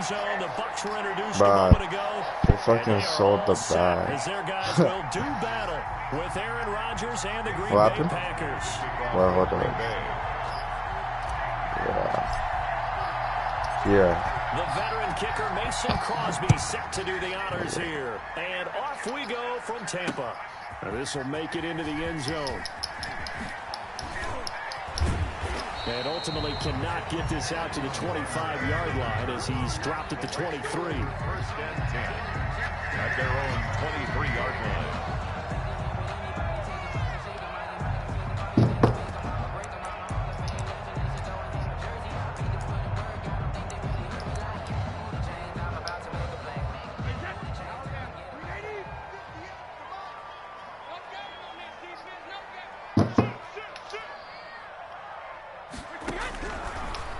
end zone. The Bucs were introduced a moment ago. They fucking sold the bag. As their guys will do battle with Aaron Rodgers and the Green Bay Packers. Well, hold on. Yeah. The veteran kicker Mason Crosby set to do the honors here. And off we go from Tampa. This will make it into the end zone. And ultimately cannot get this out to the 25-yard line as he's dropped at the 23. First and 10 at their own 23-yard line.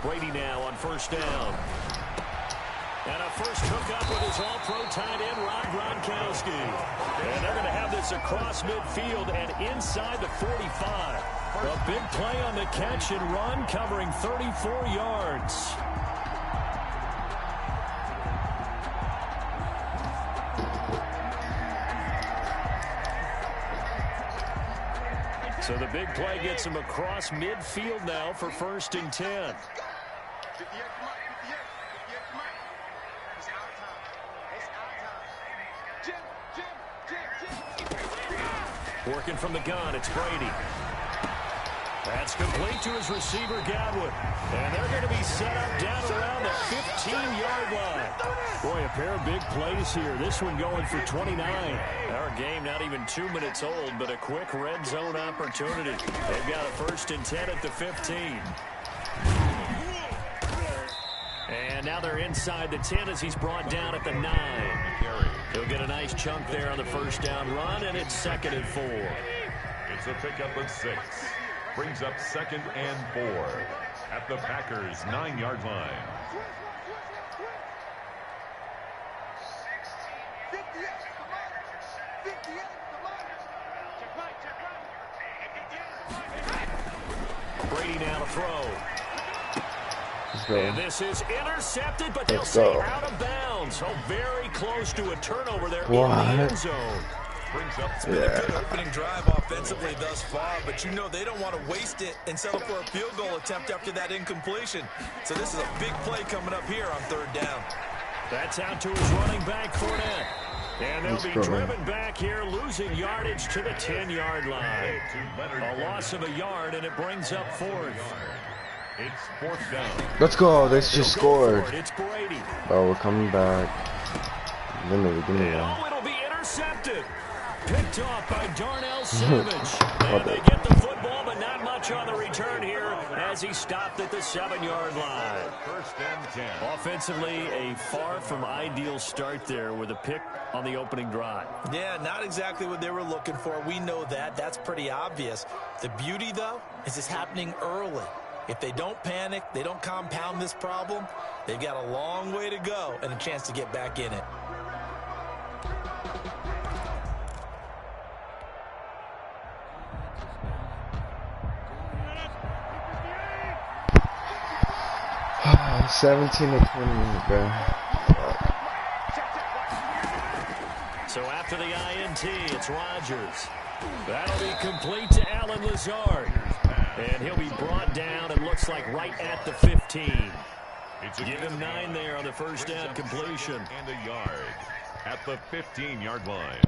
Brady now on first down. And a first hookup with his all-pro tight end, Rob Gronkowski. And they're going to have this across midfield and inside the 45. A big play on the catch and run, covering 34 yards. So the big play gets him across midfield now for first and 10. Working from the gun, it's Brady. That's complete to his receiver, Godwin. And they're going to be set up down around the 15-yard line. Boy, a pair of big plays here. This one going for 29. Our game not even 2 minutes old, but a quick red zone opportunity. They've got a first and 10 at the 15. And now they're inside the 10 as he's brought down at the 9. He'll get a nice chunk there on the first down run, and it's 2nd and 4. It's a pickup of 6. Brings up 2nd and 4 at the Packers' 9-yard line. Brady now to throw. And this is intercepted, but they'll say out of bounds. Oh, very close to a turnover there in the end zone. It's been a good opening drive offensively thus far, but you know they don't want to waste it and settle for a field goal attempt after that incompletion. So this is a big play coming up here on 3rd down. That's out to his running back, Fournette. And they'll be driven back here, losing yardage to the 10-yard line. A loss of a yard, and it brings up 4th. It's 4th down. Let's go. They just scored. It's Brady. Oh, we're coming back. Give me that. Oh, it'll be intercepted. Picked off by Darnell Savage. And they get the football, but not much on the return here as he stopped at the 7-yard line. First and 10. Offensively, a far from ideal start there with a pick on the opening drive. Yeah, not exactly what they were looking for. We know that. That's pretty obvious. The beauty, though, is it's happening early. If they don't panic, they don't compound this problem, they've got a long way to go and a chance to get back in it. Oh, 17 to 20 minutes, bro. So after the INT, it's Rodgers. That'll be complete to Allen Lazard. And he'll be brought down and looks like right at the 15. Give him 9 there on the first down completion. And a yard at the 15-yard line.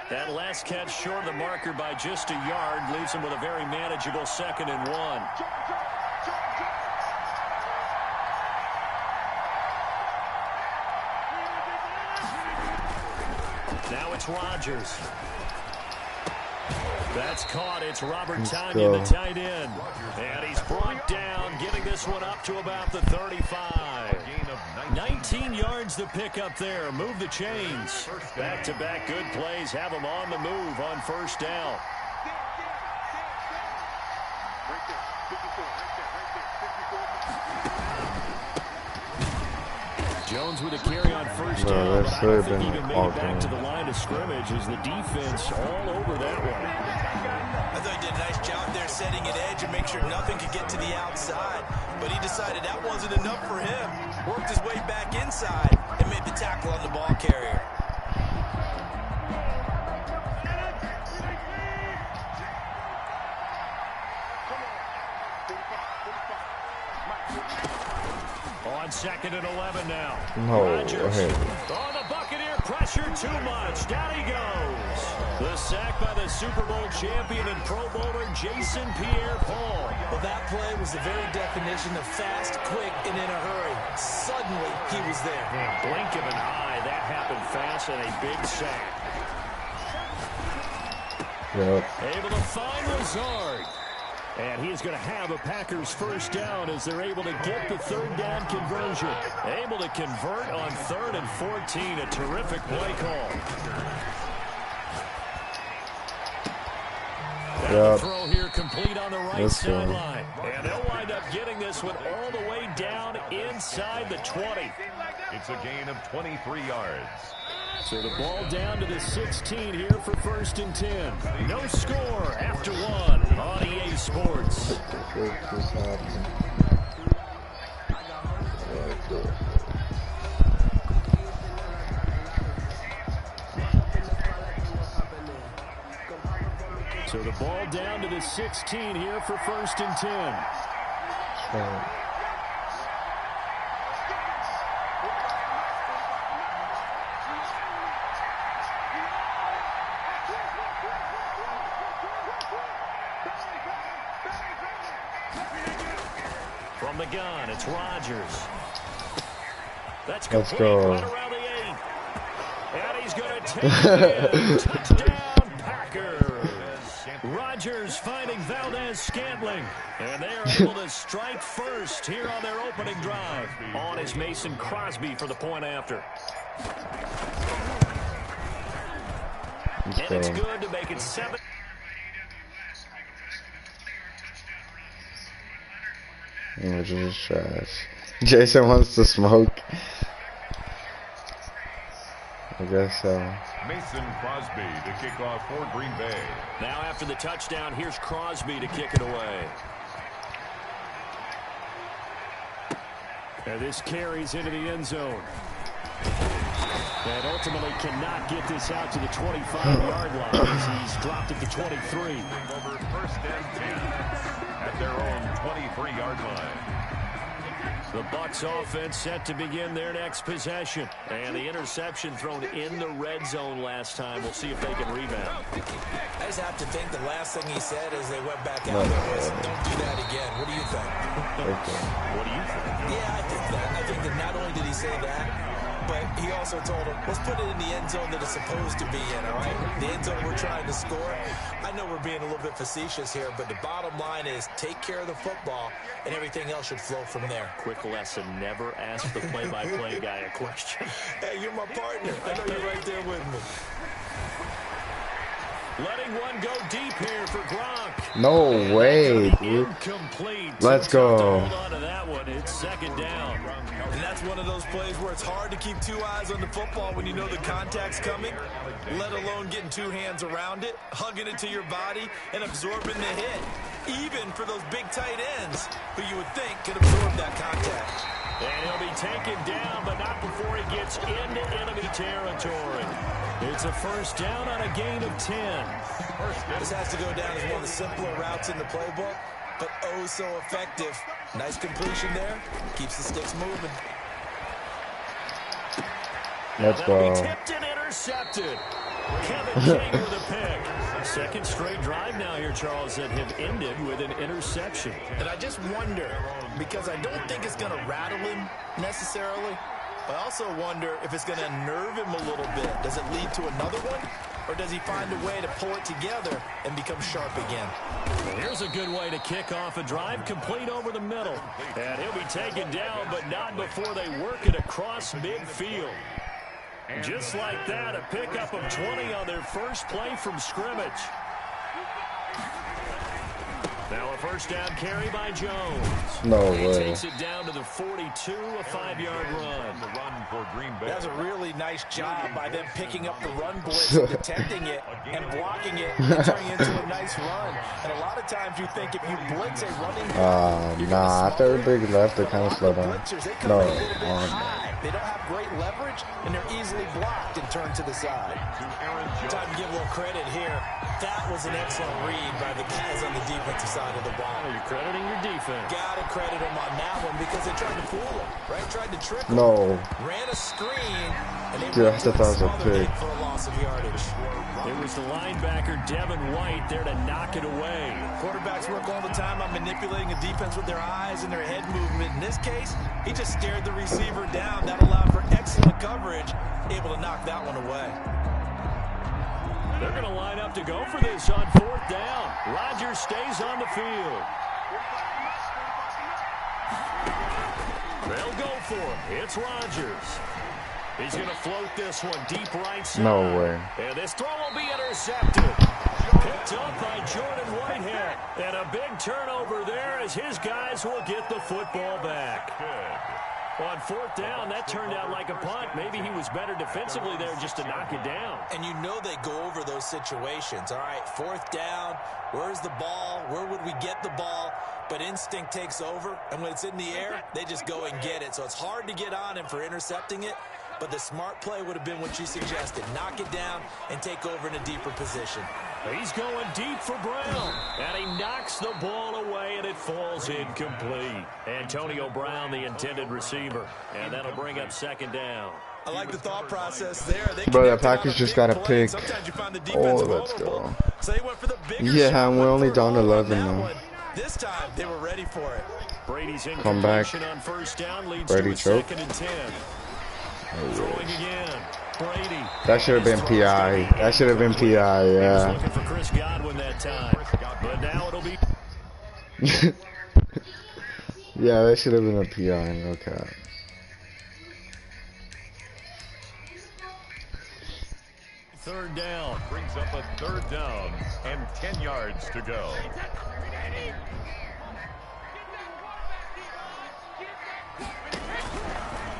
That last catch short of the marker by just a yard leaves him with a very manageable 2nd and 1. Now it's Rodgers. That's caught. It's Robert Tonyan, the tight end. And he's brought down, getting this one up to about the 35. 19 yards to pick up there. Move the chains. Back-to-back good plays have them on the move on first down. Jones with a carry on first down, but I don't think he even made it back to the line of scrimmage as the defense all over that one. I thought he did a nice job there setting an edge and make sure nothing could get to the outside. But he decided that wasn't enough for him. Worked his way back inside and made the tackle on the ball carrier. On 2nd and 11 now. No Rodgers. way. Oh, the Buccaneer pressure too much. Down he goes. The sack by the Super Bowl champion and Pro Bowler Jason Pierre-Paul. Well, that play was the very definition of fast, quick, and in a hurry. Suddenly, he was there. Yeah, blink of an eye. That happened fast and a big sack. Yep. Able to find Lazard. And he's going to have a Packers first down as they're able to get the third down conversion. Able to convert on 3rd and 14. A terrific play call. Yep. Throw here complete on the right sideline. And they'll wind up getting this one all the way down inside the 20. It's a gain of 23 yards. So the ball down to the 16 here for 1st and 10. No score after 1 on EA Sports. So the ball down to the 16 here for 1st and 10. From the gun, it's Rodgers. That's complete. Let's go. Right around the 8. And he's going to take it in. Touchdown, Packers. Rodgers finding Valdez-Scantling. And they are able to strike first here on their opening drive. On is Mason Crosby for the point after. And it's good to make it 7. Which is trash. Jason wants to smoke. I guess so. Mason Crosby to kick off for Green Bay. Now after the touchdown, here's Crosby to kick it away. And this carries into the end zone. And ultimately cannot get this out to the 25-yard line as he's dropped it to 23. Over 1st and 10 at their own 23-yard line. The Bucs offense set to begin their next possession. And the interception thrown in the red zone last time. We'll see if they can rebound. I just have to think the last thing he said as they went back out there was, don't do that again. What do you think? What do you think? Yeah, I think that. I think that not only did he say that, but he also told him, let's put it in the end zone that it's supposed to be in, all right? The end zone we're trying to score. I know we're being a little bit facetious here, but the bottom line is take care of the football, and everything else should flow from there. Quick lesson, never ask the play-by-play guy a question. Hey, you're my partner. I know you're right there with me. Letting one go deep here for Gronk. No way, dude. Incomplete. Let's go. Hold on to that one. It's 2nd down. And that's one of those plays where it's hard to keep 2 eyes on the football when you know the contact's coming, let alone getting 2 hands around it, hugging it to your body, and absorbing the hit. Even for those big tight ends who you would think could absorb that contact. And he'll be taken down, but not before he gets into enemy territory. It's a first down on a gain of 10. This has to go down as one of the simpler routes in the playbook, but oh so effective. Nice completion there. Keeps the sticks moving. Let's go. That'll be tipped and intercepted. Kevin King with a pick. 2nd straight drive now here, Charles, that have ended with an interception. And I just wonder, because I don't think it's going to rattle him necessarily, I also wonder if it's going to unnerve him a little bit. Does it lead to another one? Or does he find a way to pull it together and become sharp again? Well, here's a good way to kick off a drive, complete over the middle. And he'll be taken down, but not before they work it across midfield. Just like that, a pickup of 20 on their first play from scrimmage. Now a first down carry by Jones. No He way. takes it down to the 42, a 5-yard run. The run for Green Bay. That's a really nice job by them picking up the run blitz, and detecting it, and blocking it, and turning it into a nice run. And a lot of times you think if you blitz a running Nah, after the big left, they kind of slow down. blitzers, they come No, in a little bit high. They don't have great leverage, and they're easily blocked and turned to the side. Time to give a little credit here. That was an excellent read by the guys on the defensive side of the ball. You're crediting your defense. Gotta credit them on that one because they tried to fool him, right? Tried to trick him. No. Ran a screen, and they Dude, I went thought to that was a smother pick. big for a loss of yardage. It was the linebacker, Devin White, there to knock it away. Quarterbacks work all the time on manipulating a defense with their eyes and their head movement. In this case, he just stared the receiver down. That allowed for excellent coverage, able to knock that one away. They're going to line up to go for this on 4th down. Rodgers stays on the field. They'll go for it. It's Rodgers. He's going to float this one deep right side. No way. And this throw will be intercepted. Picked up by Jordan Whitehead. And a big turnover there as his guys will get the football back. On 4th down, that turned out like a punt. Maybe he was better defensively there just to knock it down. And you know they go over those situations. All right, 4th down, where's the ball? Where would we get the ball? But instinct takes over, and when it's in the air, they just go and get it. So it's hard to get on him for intercepting it, but the smart play would have been what you suggested. Knock it down and take over in a deeper position. He's going deep for Brown, and he knocks the ball away, and it falls incomplete. Antonio Brown, the intended receiver, and that'll bring up 2nd down. I like the thought process there. They Bro, the connected on Packers a just big got a play. pick. Sometimes you find the defense Oh, let's vulnerable. go. So they went for the bigger Yeah, shot, and we're went only for down all on 11 that now. one. This time they were ready for it. Brady's in Come back. on 1st down, leads Brady to a choke. 2nd and 10. Throwing again. Brady. That should have been PI. That should have been PI, He was yeah. looking for Chris Godwin that time. But now it'll be Yeah, that should have been a PI, no cap. third down. Brings up a 3rd down and 10 yards to go.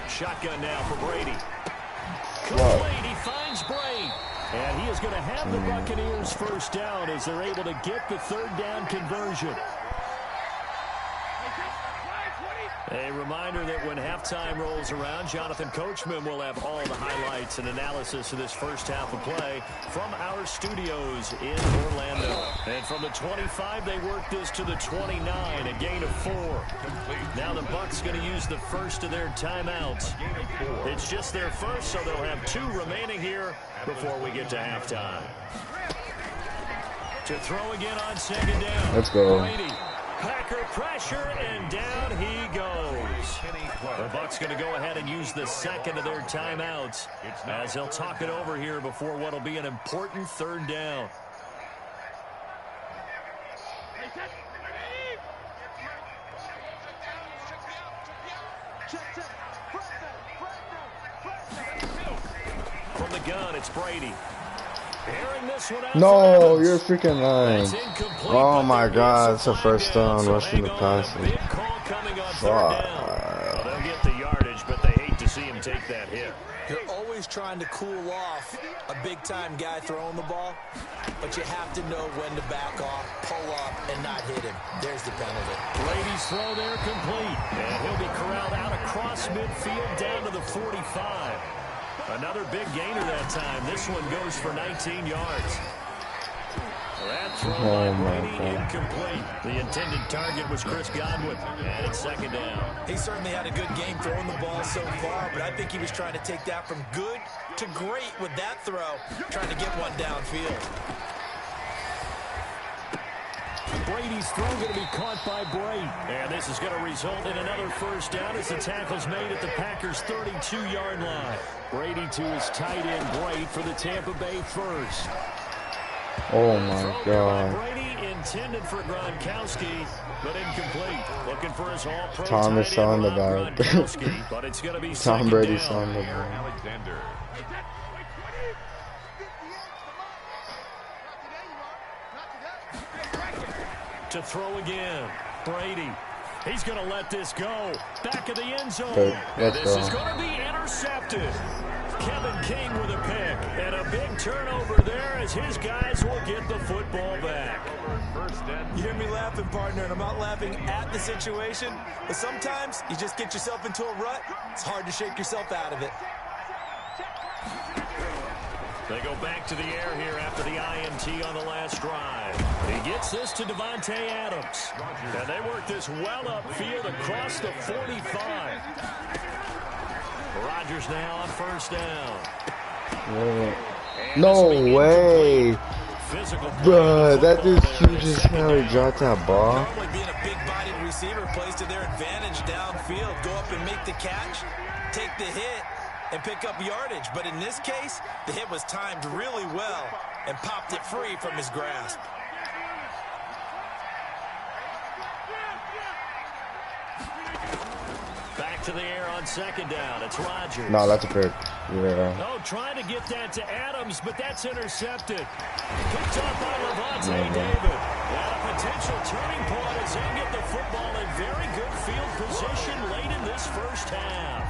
Shotgun now for Brady. Wow. Complete. He finds Brady. And he is going to have the Buccaneers 1st down as they're able to get the 3rd down conversion. A reminder that when halftime rolls around, Jonathan Coachman will have all the highlights and analysis of this first half of play from our studios in Orlando. And from the 25, they work this to the 29, a gain of 4. Now the Bucs going to use the first of their timeouts. It's just their first, so they'll have 2 remaining here before we get to halftime. To throw again on 2nd down. Let's go. Brady. Packer pressure, and down he goes. The Bucs going to go ahead and use the 2nd of their timeouts as they'll talk it over here before what will be an important 3rd down. From the gun, it's Brady. Airing this one out. No, you're freaking lying. That's incomplete, Oh but my there god, is it's a a first down, so rushing the hang on. passer. Big call coming on 3rd Fuck. down. Well, they'll get the yardage, but they hate to see him take that hit. You're always trying to cool off a big-time guy throwing the ball, but you have to know when to back off, pull up, and not hit him. There's the penalty. Brady's throw there complete. And he'll be corralled out across midfield down to the 45. Another big gainer that time. This one goes for 19 yards. That throw by Brady incomplete. The intended target was Chris Godwin. And it's 2nd down. He certainly had a good game throwing the ball so far, but I think he was trying to take that from good to great with that throw, trying to get one downfield. Brady's throw going to be caught by Bray. And this is going to result in another 1st down as the tackle's made at the Packers' 32-yard line. Brady to his tight end, Bray, for the Tampa Bay 1st. Oh my god. Brady intended for Gronkowski, but incomplete. Looking for his all-pro Thomas tight end, on the Rob back. Gronkowski, but it's going to be Tom 2nd Brady's down. on the back. Alexander. To throw again. Brady. He's going to let this go. Back of the end zone. This is going to be intercepted. Kevin King with a pick. And a big turnover there as his guys will get the football back. You hear me laughing, partner, and I'm not laughing at the situation. But sometimes you just get yourself into a rut. It's hard to shake yourself out of it. They go back to the air here after the INT on the last drive. He gets this to Davante Adams. And they work this well upfield across the 45. Rodgers now on first down. No way. Bruh, that dude's huge as hell. He dropped that ball. Normally being a big-bodied receiver plays to their advantage downfield. Go up and make the catch, take the hit, and pick up yardage. But in this case, the hit was timed really well and popped it free from his grasp. Back to the air on second down. It's Rodgers. No, that's a pick. Yeah. Oh, trying to get that to Adams, but that's intercepted. Picked up by Levante David. And a potential turning point as they get the football in very good field position late in this first half.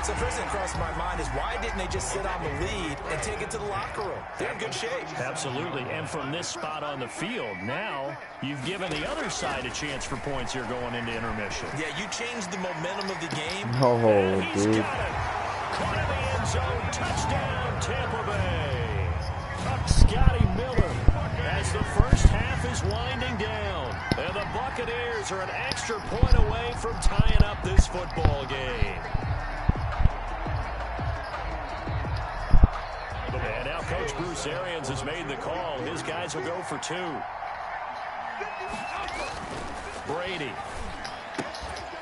So first thing crossed my mind is why didn't they just sit on the lead and take it to the locker room? They're in good shape. Absolutely. And from this spot on the field, now you've given the other side a chance for points here going into intermission. Yeah, you changed the momentum of the game. Oh, He's dude. got it. Caught in the end zone. Touchdown, Tampa Bay. Up Scotty Miller as the first half is winding down. And the Buccaneers are an extra point away from tying up this football game. And now Coach Bruce Arians has made the call. His guys will go for two. Brady.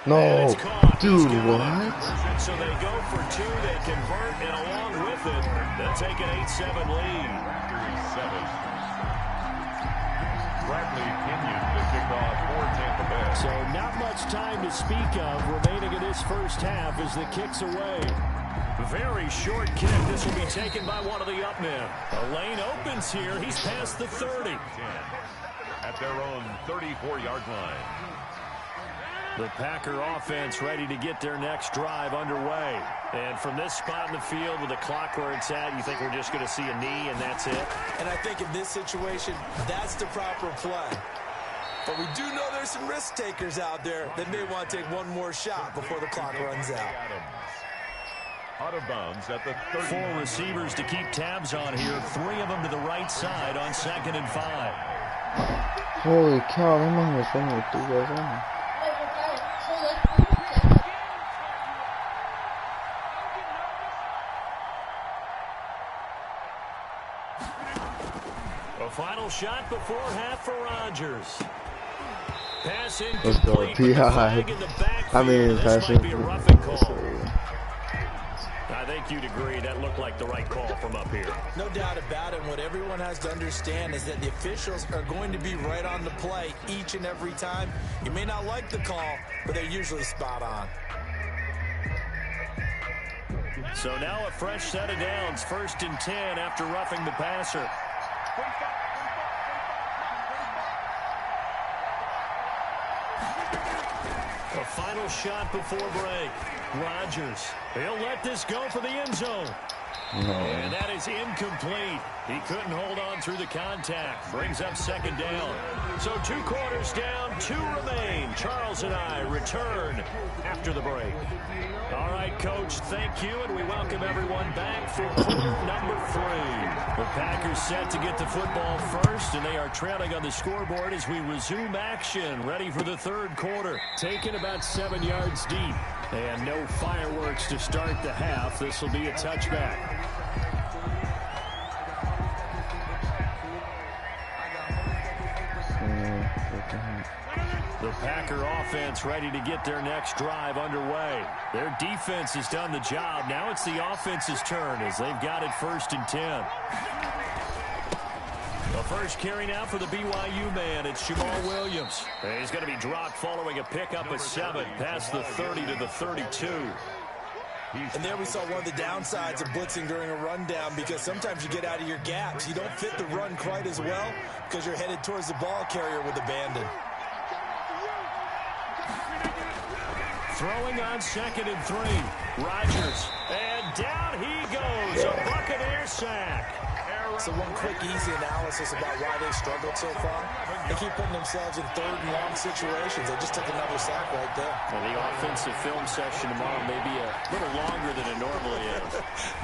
No, dude, what? So they go for two, they convert, and along with it, they'll take an 8-7 lead. Bradley Kenyon to kick off for Tampa Bay. So not much time to speak of remaining in this first half as the kick's away. Very short kick. This will be taken by one of the up men. A lane opens here. He's past the 30. At their own 34-yard line. The Packer offense ready to get their next drive underway. And from this spot in the field with the clock where it's at, you think we're just going to see a knee and that's it? And I think in this situation, that's the proper play. But we do know there's some risk takers out there that may want to take one more shot before the clock runs out. Out of bounds at the 30. Four receivers to keep tabs on here. Three of them to the right side on 2nd and 5. Holy cow, that man was running with 3 guys on him. A final shot before half for Rodgers. Pass Let's go, incomplete. P.I. I mean, this might be a roughing call. I think you'd agree that looked like the right call from up here. No doubt about it. What everyone has to understand is that the officials are going to be right on the play each and every time. You may not like the call, but they're usually spot on. So now a fresh set of downs. 1st and 10 after roughing the passer. A final shot before break. Rodgers. He'll let this go for the end zone. No. And that is incomplete. He couldn't hold on through the contact. Brings up 2nd down. So 2 quarters down, 2 remain. Charles and I return after the break. All right, Coach, thank you, and we welcome everyone back for quarter number 3. The Packers set to get the football first, and they are trailing on the scoreboard as we resume action, ready for the 3rd quarter. Taken about 7 yards deep, and no fireworks to start the half. This will be a touchback. The Packer offense ready to get their next drive underway. Their defense has done the job. Now it's the offense's turn as they've got it 1st and 10. The first carry now for the BYU man. It's Jamal Williams. And he's going to be dropped following a pickup of 7 past the 30 to the 32. And there we saw one of the downsides of blitzing during a rundown, because sometimes you get out of your gaps. You don't fit the run quite as well because you're headed towards the ball carrier with abandon. Throwing on 2nd and 3. Rodgers. And down he goes. A Buccaneer sack. So one quick, easy analysis about why they struggled so far. They keep putting themselves in 3rd and long situations. They just took another sack right there. Well, the offensive film session tomorrow may be a little longer than it normally is.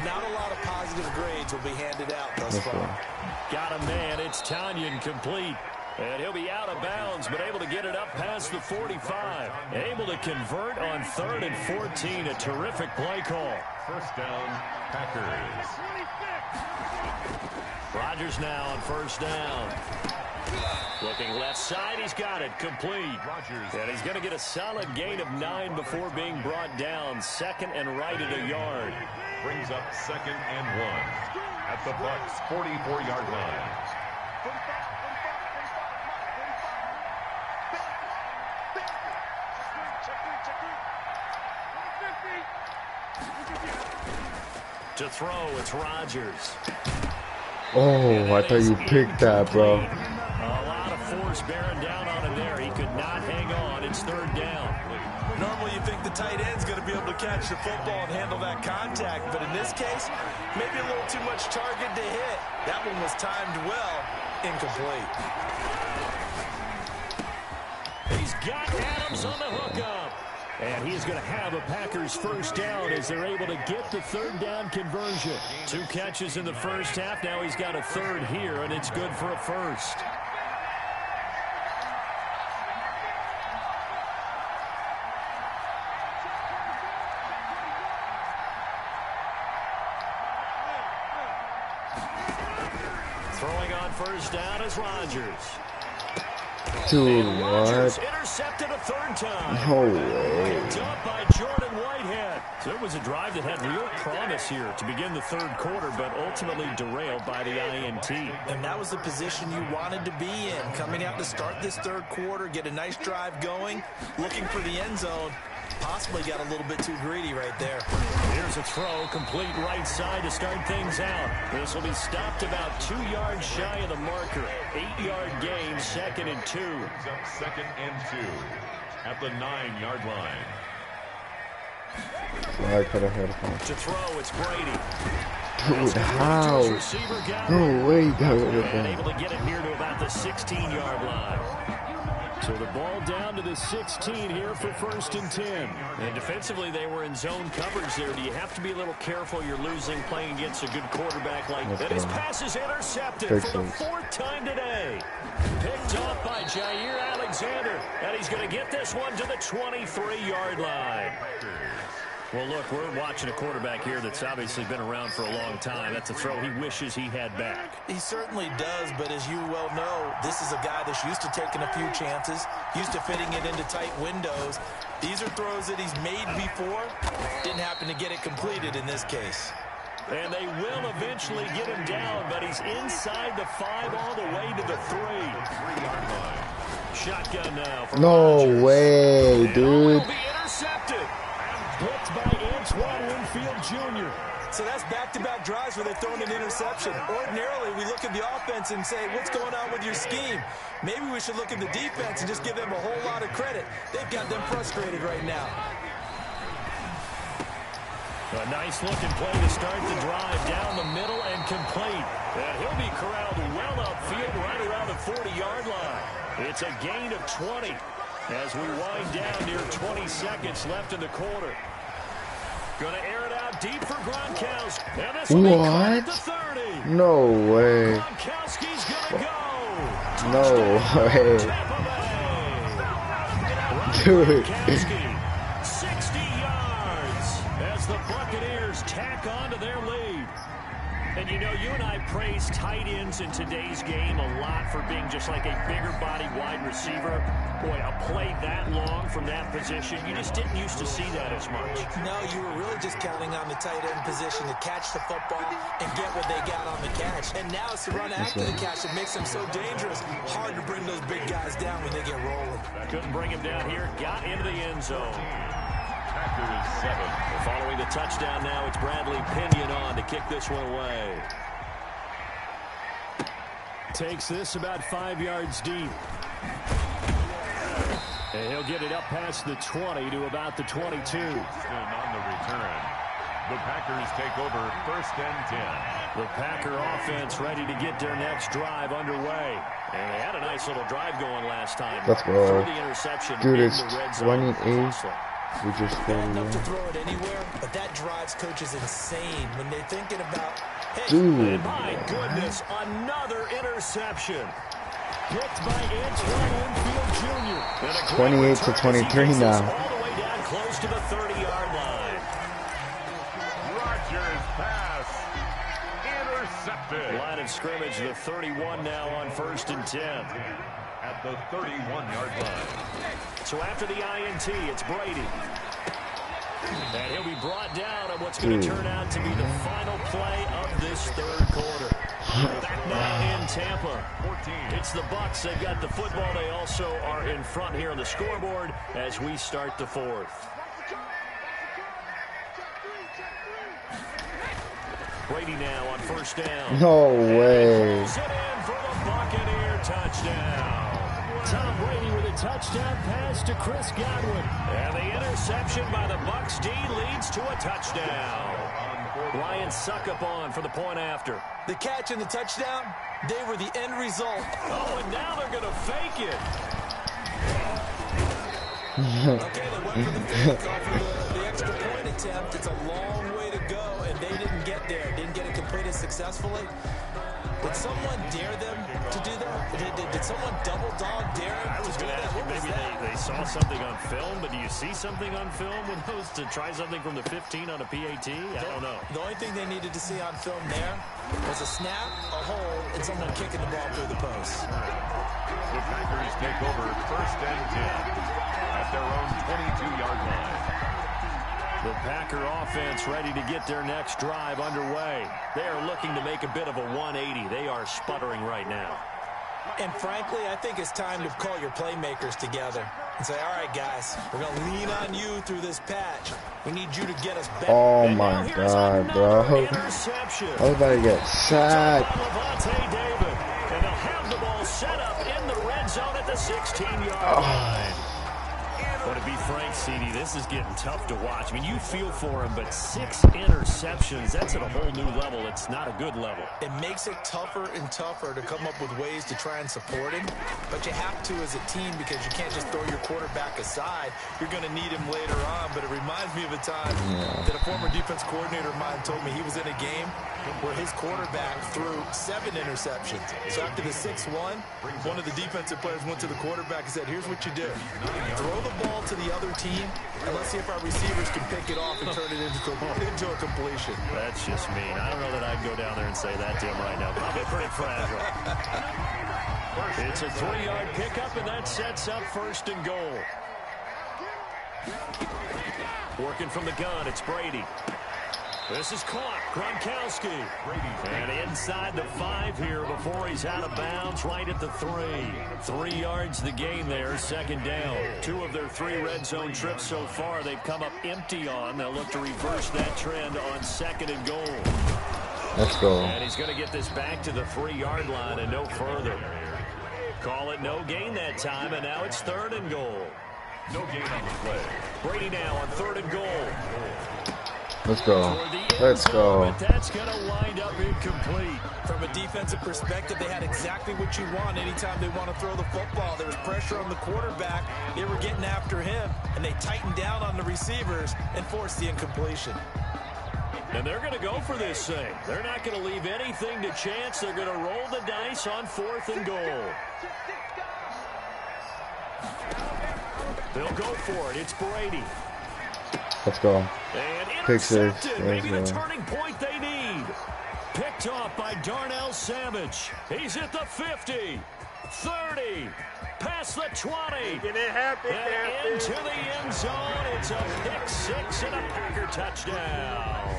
Not a lot of positive grades will be handed out thus far. Got a man. It's Tanyan complete. And he'll be out of bounds, but able to get it up past the 45. Able to convert on 3rd and 14. A terrific play call. First down, Packers. Rodgers now on 1st down. Looking left side, he's got it complete. And he's going to get a solid gain of 9 before being brought down. 2nd and right at a yard. Brings up 2nd and 1 at the Bucs' 44-yard line. To throw, it's Rodgers. Oh, I thought you picked that, bro. A lot of force bearing down on him there. He could not hang on. It's 3rd down. Normally you think the tight end's going to be able to catch the football and handle that contact, but in this case, maybe a little too much target to hit. That one was timed well. Incomplete. He's got Adams on the hookup. And he's going to have a Packers 1st down as they're able to get the 3rd down conversion. 2 catches in the 1st half. Now he's got a 3rd here, and it's good for a 1st. Throwing on 1st down is Rodgers. Dude, Rodgers what? intercepted a 3rd time. No way. Picked up by Jordan Whitehead. So it was a drive that had real promise here to begin the 3rd quarter, but ultimately derailed by the INT. And that was the position you wanted to be in. Coming out to start this 3rd quarter, get a nice drive going, looking for the end zone. Possibly got a little bit too greedy right there. Here's a throw, complete right side to start things out. This will be stopped about 2 yards shy of the marker. 8-yard gain, 2nd and 2. Brings up 2nd and 2 at the 9-yard line. I could have had fun. To throw, it's Brady. Dude, how? No way that would have And been. able to get it here to about the 16-yard line. So the ball down to the 16 here for 1st and 10. And defensively, they were in zone coverage there. Do you have to be a little careful? You're losing playing against a good quarterback like that. His pass is intercepted for the 4th time today. Picked off by Jair Alexander. And he's going to get this one to the 23-yard line. Well, look, we're watching a quarterback here that's obviously been around for a long time. That's a throw he wishes he had back. He certainly does, but as you well know, this is a guy that's used to taking a few chances, used to fitting it into tight windows. These are throws that he's made before. Didn't happen to get it completed in this case. And they will eventually get him down, but he's inside the 5 all the way to the 3-yard line. Shotgun now for Rodgers. way, And dude. will be intercepted. Blitzed by Antoine Winfield Jr. So that's back-to-back drives where they've thrown an interception. Ordinarily, we look at the offense and say, what's going on with your scheme? Maybe we should look at the defense and just give them a whole lot of credit. They've got them frustrated right now. A nice-looking play to start the drive down the middle and complete. And he'll be corralled well upfield right around the 40-yard line. It's a gain of 20 as we wind down near 20 seconds left in the quarter. Going to air it out deep for Gronkowski. And this will be caught at the 30. No way. Gronkowski's going to go. No way. Dude. Gronkowski, 60 yards as the Buccaneers tack on to their lead. And you know, you and I praise tight ends in today's game a lot for being just like a bigger body wide receiver. Boy, a play that long from that position, you just didn't used to see that as much. No, you were really just counting on the tight end position to catch the football and get what they got on the catch. And now it's the run after the catch that makes them so dangerous. Hard to bring those big guys down when they get rolling. Couldn't bring him down here. Got into the end zone. Packers 7. Following the touchdown now. It's Bradley Pinion on to kick this one away. Takes this about 5 yards deep. And he'll get it up past the 20 to about the 22. And on the return, the Packers take over 1st and 10. The Packer offense ready to get their next drive underway. And they had a nice little drive going last time. Let's go. The interception. Dude, it's 28. We just Bad enough to throw it anywhere, but that drives coaches insane when they're thinking about, hey, dude. My goodness, another interception. Picked by Antoine Winfield Jr. 28 to 23 now. All the way down close to the 30-yard line. Rodgers pass intercepted. Line of scrimmage, the 31 now on 1st and 10. At the 31-yard line. So after the INT, it's Brady. And he'll be brought down on what's going to turn out to be the final play of this 3rd quarter. Back now in Tampa. It's the Bucs. They've got the football. They also are in front here on the scoreboard as we start the 4th. Brady now on 1st down. No way. Pulls it in for the Buccaneer touchdown. Tom Brady with a touchdown pass to Chris Godwin. And the interception by the Bucs D leads to a touchdown. Ryan Suckup on for the point after. The catch and the touchdown, they were the end result. Oh, and now they're going to fake it. Okay, they went for the fake off of the extra point attempt. It's a long way to go, and they didn't get there. Didn't get it completed successfully. Did someone dare them to do that? Did someone double dog dare them to do that? What was maybe that? they saw something on film, but do you see something on film with those to try something from the 15 on a PAT? I don't know. The only thing they needed to see on film there was a snap, a hold, and someone kicking the ball through the post. The Packers take over 1st and 10 at their own 22-yard line. The Packer offense ready to get their next drive underway. They are looking to make a bit of a 180. They are sputtering right now. And frankly, I think it's time to call your playmakers together and say, all right, guys, we're going to lean on you through this patch. We need you to get us back. Oh, my God, bro. I was about to get sacked. David, and they'll have the ball set up in the red zone at the 16-yard line. But to be frank, CD, this is getting tough to watch. I mean, you feel for him, but 6 interceptions, that's at a whole new level. It's not a good level. It makes it tougher and tougher to come up with ways to try and support him. But you have to as a team because you can't just throw your quarterback aside. You're going to need him later on. But it reminds me of a time that a former defense coordinator of mine told me he was in a game where his quarterback threw 7 interceptions. So after the 6-1, one of the defensive players went to the quarterback and said, here's what you do. Throw the ball to the other team, and let's see if our receivers can pick it off and turn it into a completion. That's just mean. I don't know that I'd go down there and say that to him right now. Probably pretty fragile. It's a 3-yard pickup, and that sets up 1st and goal. Working from the gun, it's Brady. This is caught. Gronkowski. And inside the 5 here before he's out of bounds, right at the 3. 3 yards the gain there, 2nd down. 2 of their 3 red zone trips so far they've come up empty on. They'll look to reverse that trend on 2nd and goal. Let's go. And he's going to get this back to the 3-yard line and no further. Call it no gain that time, and now it's 3rd and goal. No gain on the play. Brady now on 3rd and goal. Let's go. Let's go. But that's going to wind up incomplete. From a defensive perspective, they had exactly what you want anytime they want to throw the football. There was pressure on the quarterback. They were getting after him, and they tightened down on the receivers and forced the incompletion. And they're going to go for this thing. They're not going to leave anything to chance. They're going to roll the dice on 4th and goal. They'll go for it. It's Brady. Let's go. And Pick 6. Maybe the turning point they need. Picked off by Darnell Savage. He's at the 50, 30, past the 20. And it happened. And into the end zone. It's a pick 6 and a Packer touchdown.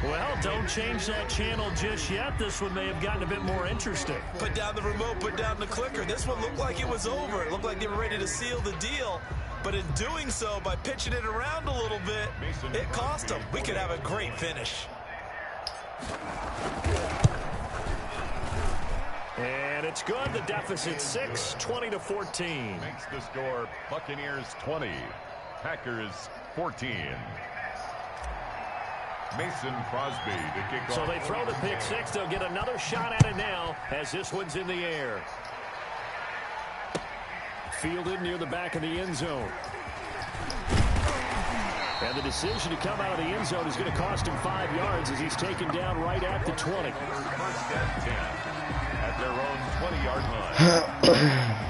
Well, don't change that channel just yet. This one may have gotten a bit more interesting. Put down the remote, put down the clicker. This one looked like it was over. It looked like they were ready to seal the deal. But in doing so, by pitching it around a little bit, it cost him. We could have a great finish. And it's good. The deficit 6, 20-14. Makes the score Buccaneers 20, Packers 14. Mason Crosby to kick off. So they throw the pick six. They'll get another shot at it now as this one's in the air. Fielded near the back of the end zone. And the decision to come out of the end zone is going to cost him 5 yards as he's taken down right at the 20. First and 10 at their own 20-yard line.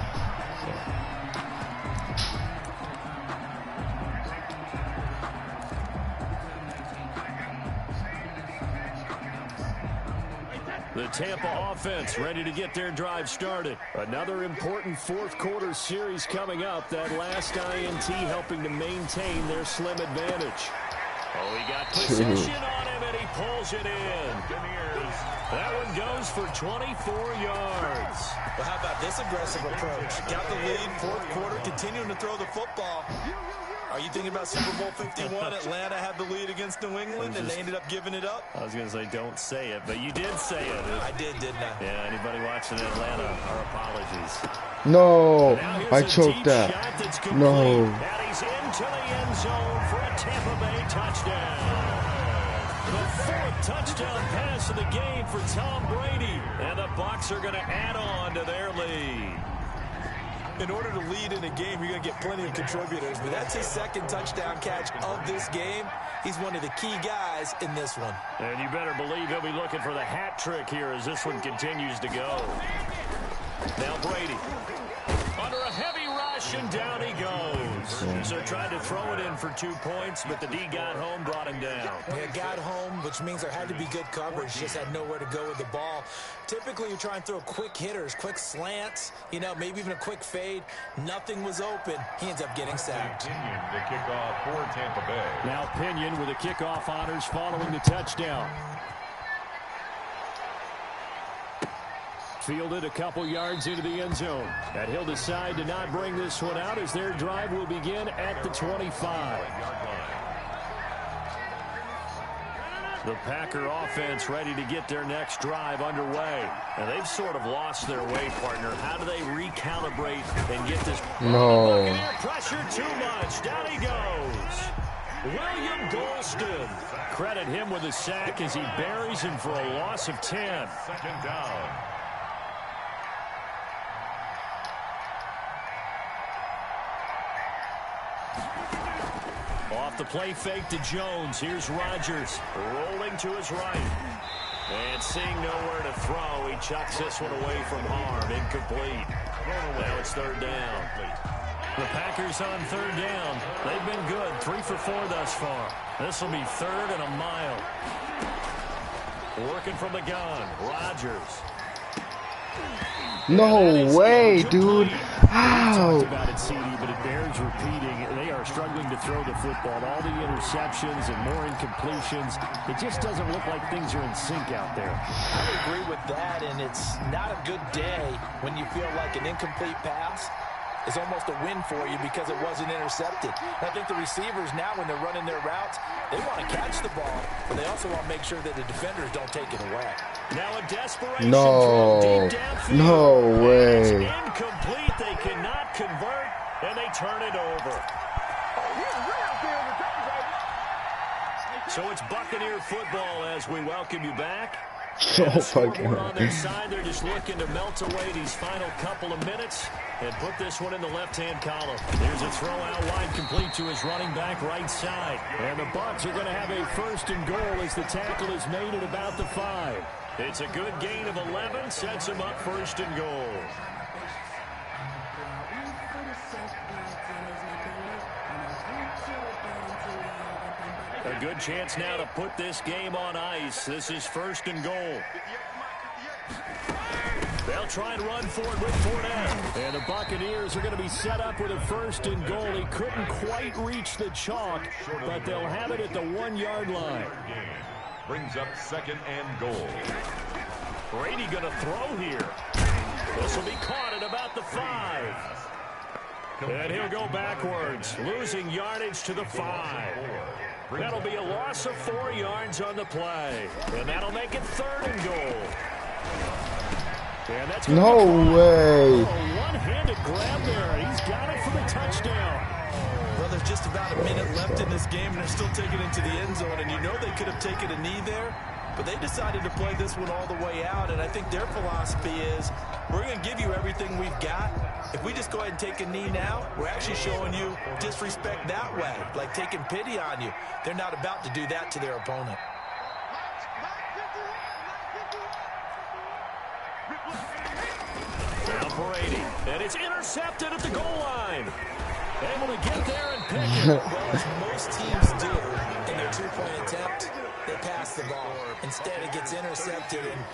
The Tampa offense ready to get their drive started. Another important fourth quarter series coming up. That last INT helping to maintain their slim advantage. Oh, he got position on him, and he pulls it in. That one goes for 24 yards. Well, how about this aggressive approach? Got the lead, fourth quarter, continuing to throw the football. Are you thinking about Super Bowl 51? Atlanta had the lead against New England, and they ended up giving it up? I was going to say, don't say it, but you did say it. I did, didn't I? Yeah, anybody watching Atlanta, our apologies. No, I choked that. No. And he's into the end zone for a Tampa Bay touchdown. The fourth touchdown pass of the game for Tom Brady. And the Bucs are going to add on to their lead. In order to lead in a game, you're going to get plenty of contributors. But that's his second touchdown catch of this game. He's one of the key guys in this one. And you better believe he'll be looking for the hat trick here as this one continues to go. Now Brady. Under a heavy rush, and down he goes. So tried to throw it in for 2 points, but the D got home, brought him down. Yeah, got home, which means there had to be good coverage. Just had nowhere to go with the ball. Typically, you try and throw quick hitters, quick slants, you know, maybe even a quick fade. Nothing was open. He ends up getting sacked. Pinion to kick off for Tampa Bay. Now Pinion with the kickoff honors following the touchdown. Fielded a couple yards into the end zone. And he'll decide to not bring this one out as their drive will begin at the 25. The Packer offense ready to get their next drive underway. And they've sort of lost their way, partner. How do they recalibrate and get this? No. Buccaneer pressure too much. Down he goes. William Golston. Credit him with a sack as he buries him for a loss of 10. Second down. Off the play fake to Jones. Here's Rodgers rolling to his right. And seeing nowhere to throw, he chucks this one away from harm. Incomplete. Now it's third down. The Packers on third down. They've been good. 3 for 4 thus far. This will be third and a mile. Working from the gun. Rodgers. No way, dude. How? About it, CD, but it bears repeating. They are struggling to throw the football. All the interceptions and more incompletions. It just doesn't look like things are in sync out there. I would agree with that, and it's not a good day when you feel like an incomplete pass is almost a win for you because it wasn't intercepted. I think the receivers now, when they're running their routes, they want to catch the ball, but they also want to make sure that the defenders don't take it away. Now a desperation No. throw deep downfield. No way. It's incomplete. They cannot convert, and they turn it over. So it's Buccaneer football as we welcome you back. So fucking on their side, they're just looking to melt away these final couple of minutes and put this one in the left-hand column. There's a throw out wide complete to his running back right side. And the Bucs are going to have a first and goal as the tackle is made at about the 5. It's a good gain of 11, sets him up first and goal. A good chance now to put this game on ice. This is first and goal. They'll try and run for it with Fournette. And the Buccaneers are going to be set up with a first and goal. He couldn't quite reach the chalk, but they'll have it at the 1-yard line. Brings up second and goal. Brady going to throw here. This will be caught at about the 5. And he'll go backwards, losing yardage to the 5. That'll be a loss of 4 yards on the play. And that'll make it 3rd and goal. And that's no way. One-handed grab there. He's got it for the touchdown. Well, there's just about a minute left in this game, and they're still taking it to the end zone. And you know they could have taken a knee there, but they decided to play this one all the way out. And I think their philosophy is, we're going to give you everything we've got. If we just go ahead and take a knee now, we're actually showing you disrespect that way, like taking pity on you. They're not about to do that to their opponent. Now Brady, and it's intercepted at the goal line. Able to get there and pick it. Well, as most teams do in their 2-point attempt, they pass the ball. Instead, it gets intercepted. And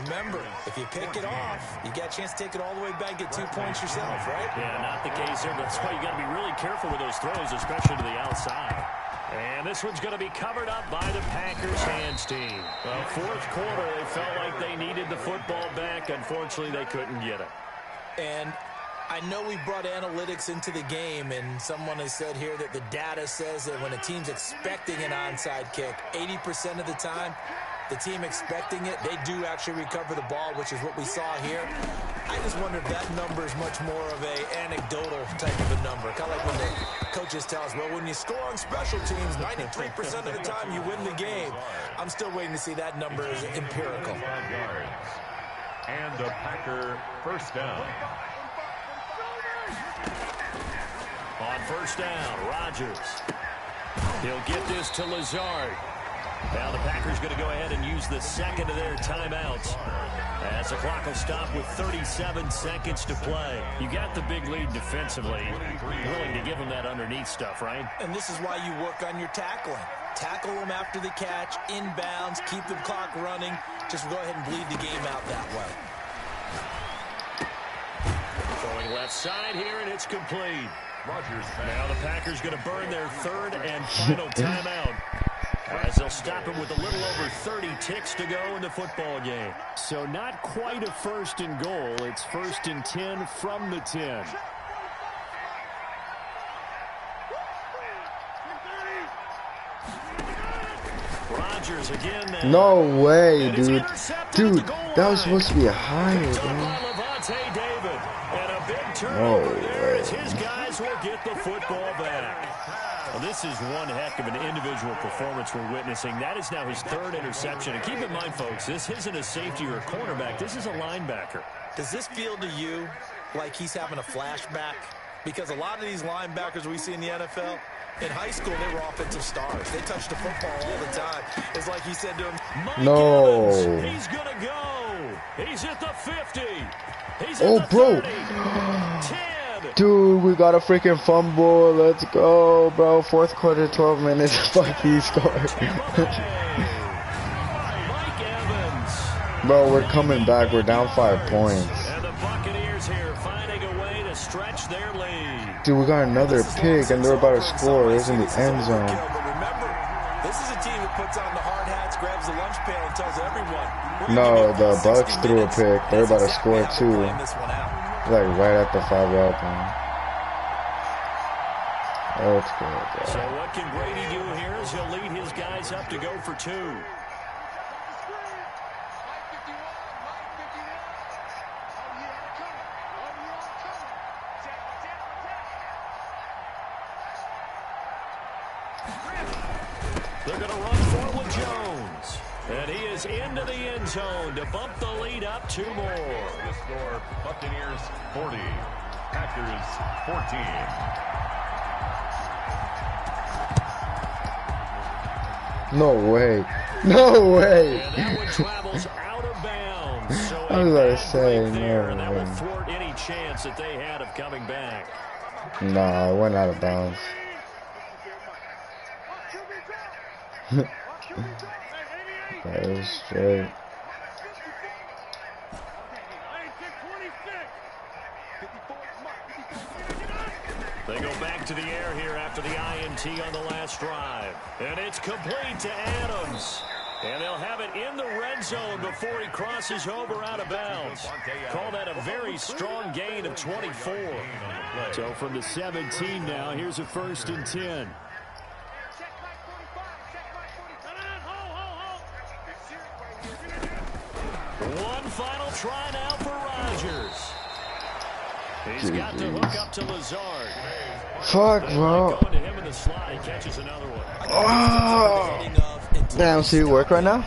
remember, if you pick it off, you got a chance to take it all the way back, get 2 points yourself, right? Yeah, not the case here. That's why you got to be really careful with those throws, especially to the outside. And this one's going to be covered up by the Packers hands team. Well, 4th quarter, they felt like they needed the football back. Unfortunately, they couldn't get it. And I know we brought analytics into the game, and someone has said here that the data says that when a team's expecting an onside kick, 80% of the time, the team expecting it, they do actually recover the ball, which is what we saw here. I just wonder if that number is much more of a anecdotal type of a number. Kind of like when the coaches tell us, well, when you score on special teams, 93% of the time you win the game. I'm still waiting to see that number is empirical. And a Packer first down. On first down, Rodgers. He'll get this to Lazard. Now the Packers going to go ahead and use the second of their timeouts, as the clock will stop with 37 seconds to play. You got the big lead defensively. Willing to give them that underneath stuff, right? And this is why you work on your tackling. Tackle them after the catch, inbounds, keep the clock running. Just go ahead and bleed the game out that way. Going left side here, and it's complete. Now the Packers going to burn their 3rd and final timeout, as they'll stop it with a little over 30 ticks to go in the football game. So not quite a 1st and goal. It's 1st and 10 from the 10. Rodgers again. No way, dude. Dude, that was supposed to be a higher, bro. No way. His guys will get the football back. Well, this is one heck of an individual performance we're witnessing. That is now his 3rd interception. And keep in mind, folks, this isn't a safety or a cornerback. This is a linebacker. Does this feel to you like he's having a flashback? Because a lot of these linebackers we see in the NFL, in high school, they were offensive stars. They touched the football all the time. It's like he said to him, Mike no. Evans, he's going to go. He's at the 50. He's oh, at the bro. 30. 10. Dude, we got a freaking fumble. Let's go, bro. 4th quarter, 12 minutes. Fuck, he scored. Mike Evans. Bro, we're coming back. We're down 5 points. And the Buccaneers here finding a way to stretch their lead. Dude, we got another pick, and they're about to score. It's in the end zone. But remember, this is a team that puts on the hard hats, grabs the lunch pail, and tells everyone. No, the Bucks threw a pick. They're about to score too. Like right at the 5-yard line. Let's go, bro. So what can Brady do here as he'll lead his guys up to go for 2? They're going to run forward Jones. And he is into the end zone to bump the lead up 2 more. The score, Buccaneers 40, Packers 14. No way. No way. And that one travels out of bounds. So I was about to say, there, no and that will way. thwart any chance that they had of coming back. Nah, it went out of bounds. That was straight. They go back to the air here after the INT on the last drive. And it's complete to Adams. And they'll have it in the red zone before he crosses over out of bounds. Call that a very strong gain of 24. So from the 17 now, here's a 1st and 10. One final try now for Rodgers. He's got to hook up to Lazard. Fuck, bro. Going to him in the slot. He catches another one. Oh. Damn, see it work right now?